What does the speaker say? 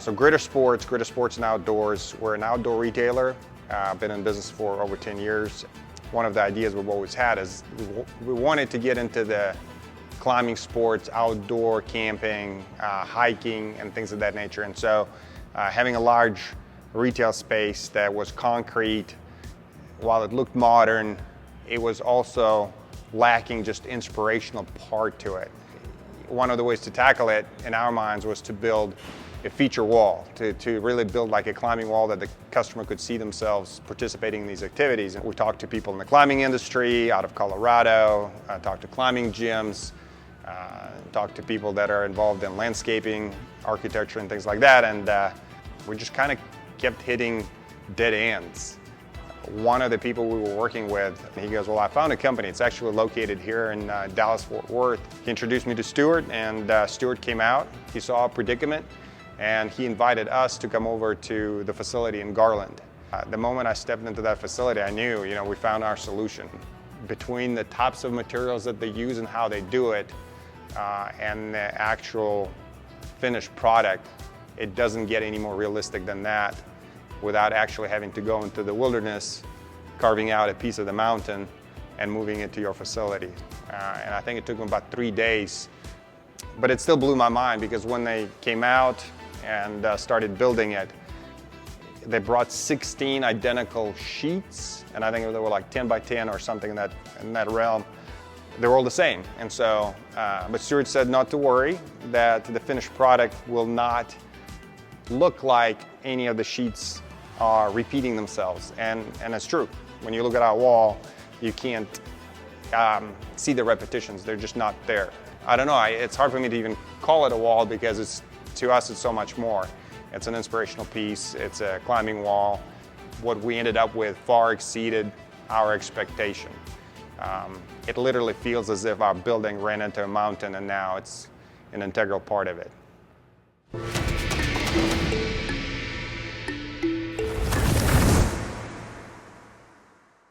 So Gritr Sports and Outdoors, we're an outdoor retailer. Been in business for over 10 years. One of the ideas we've always had is we wanted to get into the climbing sports, outdoor camping, hiking, and things of that nature. And so having a large retail space that was concrete, while it looked modern, it was also lacking just inspirational part to it. One of the ways to tackle it in our minds was to build a feature wall, to really build like a climbing wall that the customer could see themselves participating in these activities. And we talked to people in the climbing industry out of Colorado, talked to climbing gyms, talked to people that are involved in landscaping, architecture, and things like that. And we just kind of kept hitting dead ends. One of the people we were working with, he goes, well, I found a company. It's actually located here in Dallas-Fort Worth. He introduced me to Stuart, and Stuart came out. He saw a predicament, and he invited us to come over to the facility in Garland. The moment I stepped into that facility, I knew, we found our solution. Between the types of materials that they use and how they do it, and the actual finished product, it doesn't get any more realistic than that without actually having to go into the wilderness, carving out a piece of the mountain and moving it to your facility. And I think it took them about 3 days, but it still blew my mind because when they came out and started building it, they brought 16 identical sheets, and I think they were like 10 by 10 or something in that realm. They were all the same. And so, but Stuart said not to worry, that the finished product will not look like any of the sheets are repeating themselves. And it's true. When you look at our wall, you can't see the repetitions. They're just not there. I don't know, it's hard for me to even call it a wall because to us it's so much more. It's an inspirational piece, it's a climbing wall. What we ended up with far exceeded our expectation. It literally feels as if our building ran into a mountain and now it's an integral part of it.